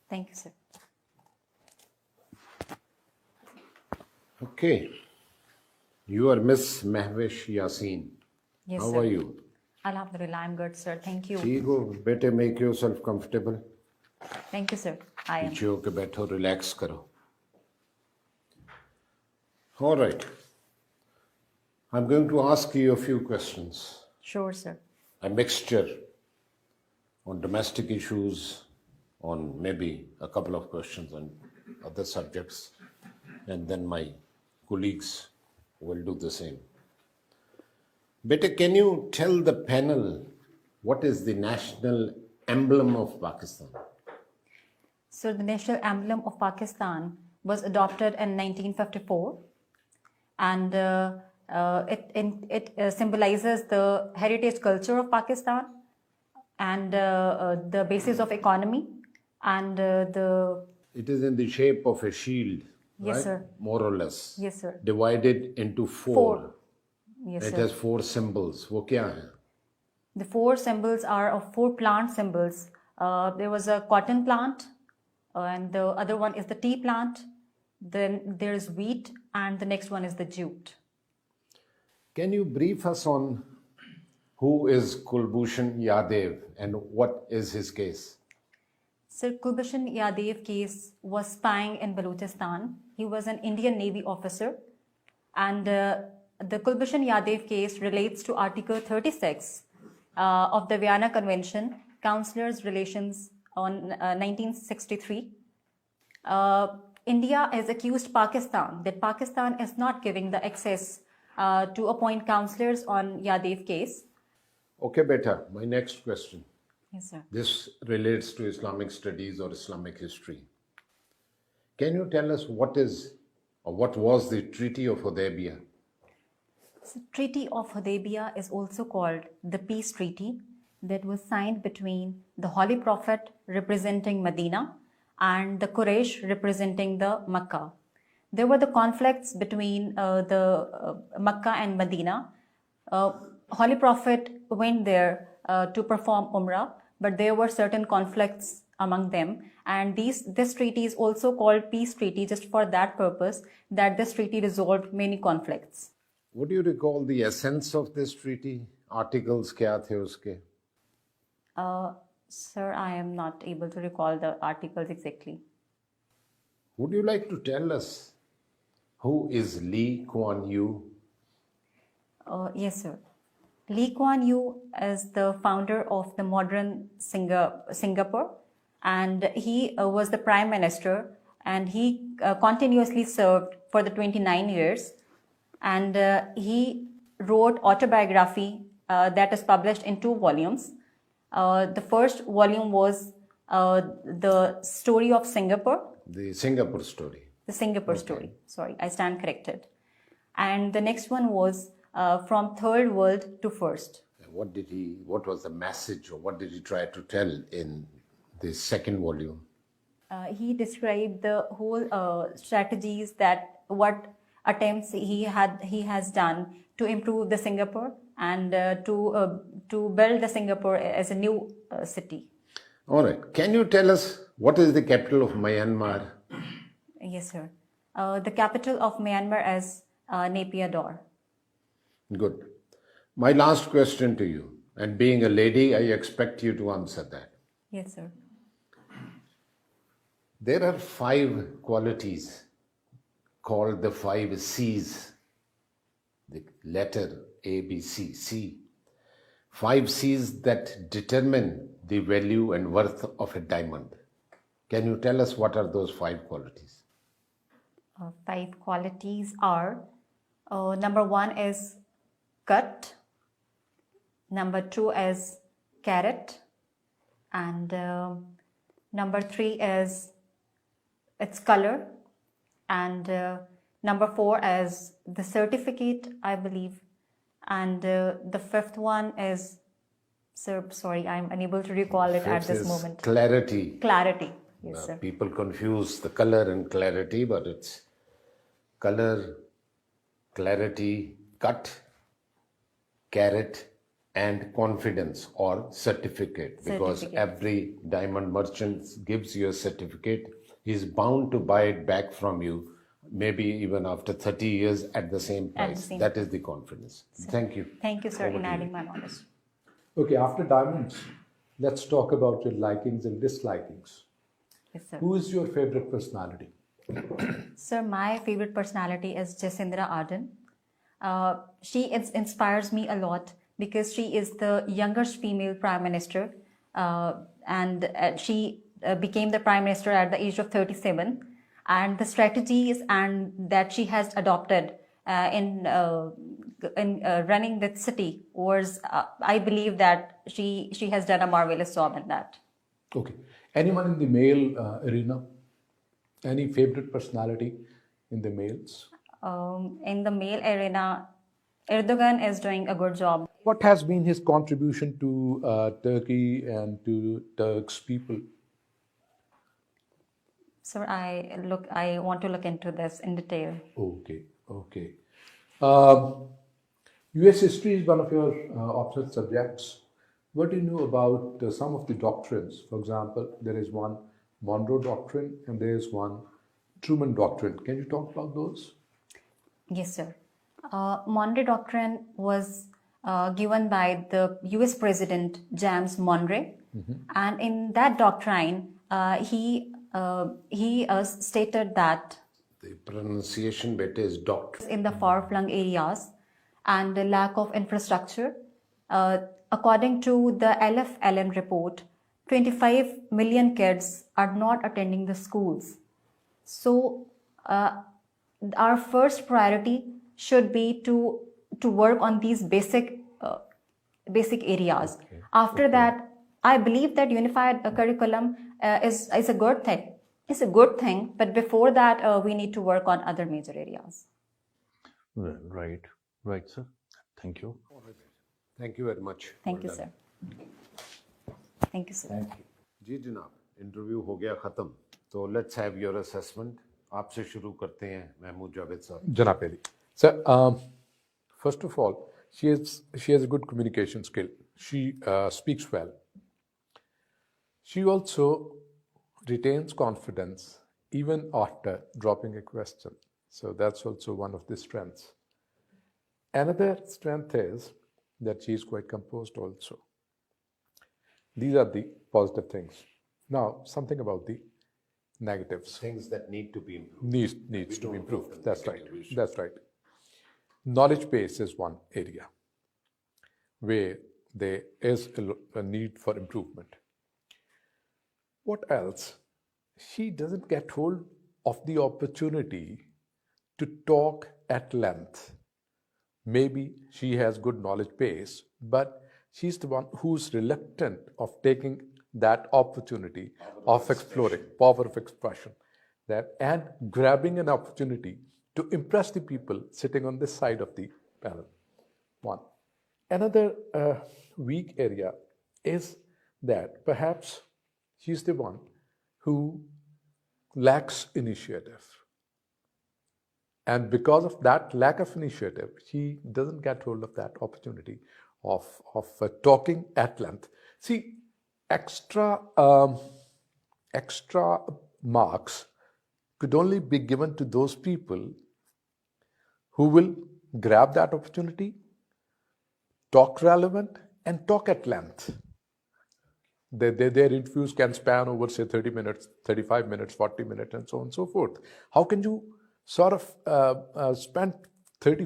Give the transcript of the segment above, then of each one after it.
Thank you, sir. Okay. You are Miss Mahwish Yasin. Yes, How sir. are you? Alhamdulillah, I'm good, sir. Thank you. ठीक हो बेटे, make yourself comfortable. Thank you, sir. I am. पीछे होके बैठो, relax करो. All right. I'm going to ask you a few questions. Sure, sir. A mixture on domestic issues, on maybe a couple of questions on other subjects, and then my colleagues will do the same. Beta, can you tell the panel what is the national emblem of Pakistan? So the national emblem of Pakistan was adopted in 1954, and it symbolizes the heritage culture of Pakistan and the basis of economy and the. It is in the shape of a shield, Yes, right? sir. More or less. Yes, sir. Divided into four. Four. Yes, It sir. has four symbols. वो क्या है? The four symbols are of four plant symbols. There was a cotton plant, and the other one is the tea plant. Then there is wheat, and the next one is the jute. Can you brief us on who is Kulbhushan Yadav and what is his case? Sir, Kulbhushan Yadav case was spying in Balochistan. He was an Indian Navy officer, and the Kulbhushan Yadav case relates to Article 36 of the Vienna Convention, Counselors' Relations on 1963. India has accused Pakistan that Pakistan is not giving the access to appoint counselors on Yadav case. Okay, beta, my next question. Yes, sir. This relates to Islamic studies or Islamic history. Can you tell us what is or what was the Treaty of Hudaybiyah? So, Treaty of Hudaybiyah is also called the Peace Treaty that was signed between the Holy Prophet representing Medina and the Quraysh representing the Makkah. There were the conflicts between the Makkah and Medina. Holy Prophet went there to perform Umrah, but there were certain conflicts among them, and this treaty is also called Peace Treaty just for that purpose, that this treaty resolved many conflicts. Would you recall the essence of this treaty? Articles क्या थे उसके? Sir, I am not able to recall the articles exactly. Would you like to tell us who is Lee Kuan Yew? Yes, sir. Lee Kuan Yew is the founder of the modern Singapore, and he was the prime minister, and he continuously served for the 29 years, and he wrote autobiography that is published in 2 volumes. The first volume was the story of Singapore. The Singapore story. The Singapore story. Sorry, I stand corrected. And the next one was from third world to first. What was the message or what did he try to tell in the second volume? He described the whole strategies that what attempts he has done to improve the Singapore and to build the Singapore as a new city. All right. Can you tell us what is the capital of Myanmar? Yes, sir. The capital of Myanmar is Naypyidaw. Good. My last question to you, and being a lady, I expect you to answer that. Yes, sir. There are 5 qualities called the 5 C's, the letter A, B, C, C. 5 C's that determine the value and worth of a diamond. Can you tell us what are those 5 qualities? 5 qualities are, number 1 is cut, number 2 is carat, and number 3 is its color, and number 4 is the certificate, I believe, and the 5th one is, sir, sorry, I'm unable to recall it at this moment. Clarity. Clarity, yes, sir. People confuse the color and clarity, but it's color, clarity, cut, carat, and confidence or certificate, because Certificate. every diamond merchant gives you a certificate. He's bound to buy it back from you, maybe even after 30 years at the same At the price. same That is the confidence. Thank you. Thank you, sir, Over in to you. adding my knowledge. Okay, after diamonds, let's talk about your likings and dislikings. Yes, sir. Who is your favorite personality? Sir, my favorite personality is Jacinda Ardern. She inspires me a lot because she is the youngest female prime minister, and she became the prime minister at the age of 37. And the strategies and that she has adopted in running the city was, I believe that she has done a marvelous job in that. Okay. Anyone in the male arena? Any favorite personality in the males? In the male arena, Erdogan is doing a good job. What has been his contribution to Turkey and to Turks people? Sir, I want to look into this in detail. Okay, okay. US history is one of your optional subjects. What do you know about some of the doctrines? For example, there is one Monroe Doctrine and there is one Truman Doctrine. Can you talk about those? Yes, sir. Monroe Doctrine was given by the US President James Monroe, and in that doctrine, he stated that The pronunciation beta is dot. in the far-flung areas and the lack of infrastructure, according to the LF Allen report, 25 million kids are not attending the schools. So, our first priority should be to work on these basic areas. After that, I believe that unified curriculum is a good thing. It's a good thing, but before that, we need to work on other major areas. Right, right, sir. Thank you. Thank you very much. Thank you, Well done. sir. Thank you, sir. जी जनाब, interview हो गया खत्म. तो let's have your assessment. आपसे शुरू करते हैं महमूद जावेद साहब. Janab Ali. Sir, first of all, she has a good communication skill. She speaks well. She also retains confidence even after dropping a question. So that's also one of the strengths. Another strength is that she is quite composed also. These are the positive things. Now, something about the negatives. Things that need to be improved. Needs to be improved. That's right. negative issues. That's right. Knowledge base is one area where there is a need for improvement. What else? She doesn't get hold of the opportunity to talk at length. Maybe she has good knowledge base, but she's the one who's reluctant of taking that opportunity of exploring, power of expression, that and grabbing an opportunity to impress the people sitting on this side of the panel. One. Another weak area is that perhaps she's the one who lacks initiative. And because of that lack of initiative, she doesn't get hold of that opportunity of talking at length. See, extra marks could only be given to those people who will grab that opportunity, talk relevant, and talk at length. Their interviews can span over, say, 30 minutes, 35 minutes, 40 minutes, and so on and so forth. How can you sort of spend 30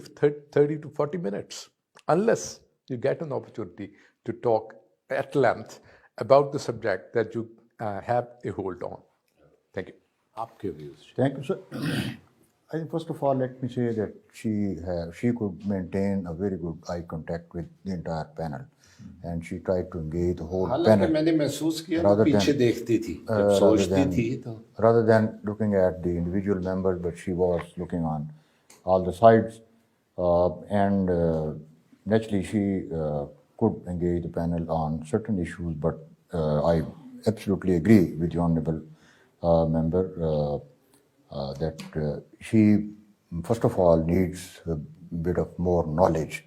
to 40 minutes unless you get an opportunity to talk at length about the subject that you have a hold on? Thank you. आपके views. Thank you, sir. I think first of all, let me say that she could maintain a very good eye contact with the entire panel, and she tried to engage the whole हालांकि panel मैंने महसूस किया वो rather पीछे than- देखती थी जब सोचती थी तो rather than looking at the individual members, but she was looking on all the sides, and naturally she could engage the panel on certain issues. But I absolutely agree with the honourable member that she, first of all, needs a bit of more knowledge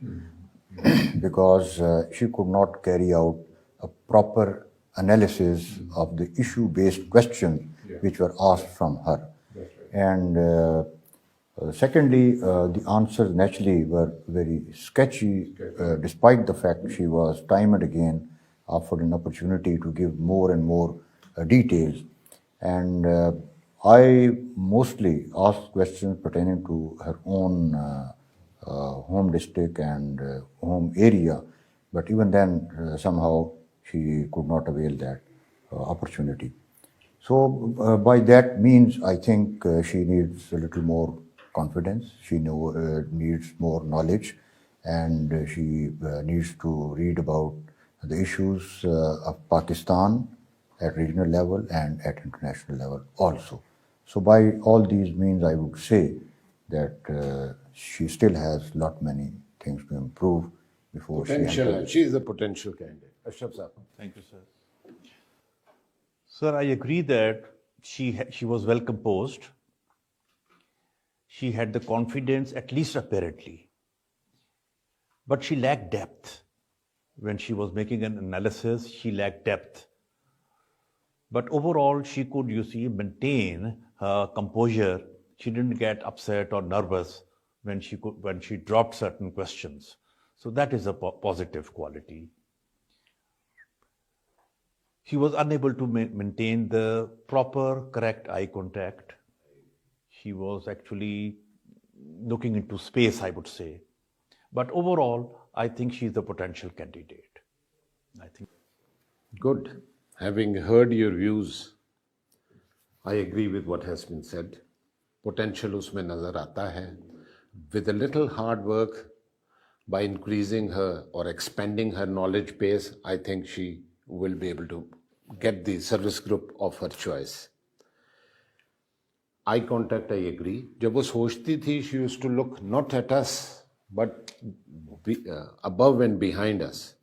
because she could not carry out a proper analysis of the issue-based questions which were asked from her. And secondly, the answers naturally were very sketchy, despite the fact she was time and again offered an opportunity to give more and more details. And I mostly asked questions pertaining to her own home district and home area, but even then, somehow she could not avail that opportunity. So by that means, I think she needs a little more confidence. She needs more knowledge, and she needs to read about the issues of Pakistan at regional level and at international level also. So by all these means, I would say that she still has lot many things to improve before Potential. She is a potential candidate. Ashraf Saab. Thank you, sir. Sir, I agree that she was well composed. She had the confidence, at least apparently, but she lacked depth. When she was making an analysis, she lacked depth. But overall, she could, maintain her composure. She didn't get upset or nervous when she dropped certain questions. So that is a positive quality. She was unable to maintain the proper, correct eye contact. She was actually looking into space, I would say. But overall, I think she's a potential candidate. I think. Good. Having heard your views, I agree with what has been said. Potential उसमें नजर आता है. With a little hard work, by increasing her or expanding her knowledge base, I think she will be able to get the service group of her choice. Eye contact, I agree. जब वो सोचती थी, she used to look not at us, but above and behind us.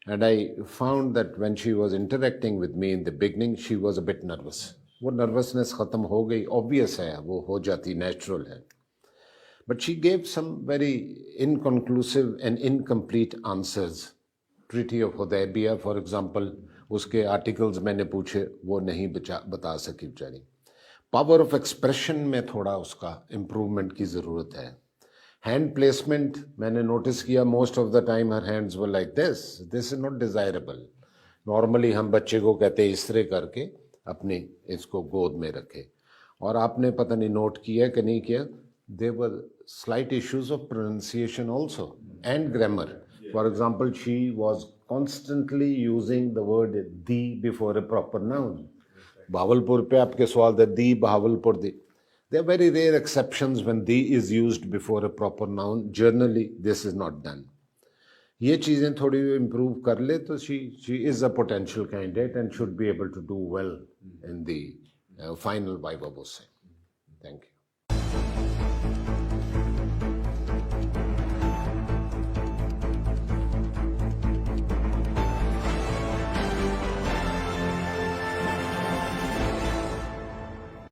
And I found that when she was interacting with me in the beginning, she was a bit nervous. वो nervousness खत्म हो गई, obvious है, वो हो जाती, natural है. But she gave some very inconclusive and incomplete answers. Treaty of Hudaybiyah, for example, उसके articles मैंने पूछे, वो नहीं बता सकी बेचारी. Power of expression में थोड़ा उसका improvement की ज़रूरत है. Hand placement, मैंने notice किया, most of the time her hands were like this. This is not desirable. Normally हम बच्चे को कहते हैं इस तरह करके अपने इसको गोद में रखे. और आपने पता नहीं note किया कि नहीं किया, there were slight issues of pronunciation also and grammar. For example, she was constantly using the word the before a proper noun. Bahawalpur पे आपके सवाल थे the Bahawalpur the. There are very rare exceptions when the is used before a proper noun. Generally, this is not done. ये चीजें थोड़ी improve कर ले तो she is a potential candidate and should be able to do well in the final viva voce. Thank you.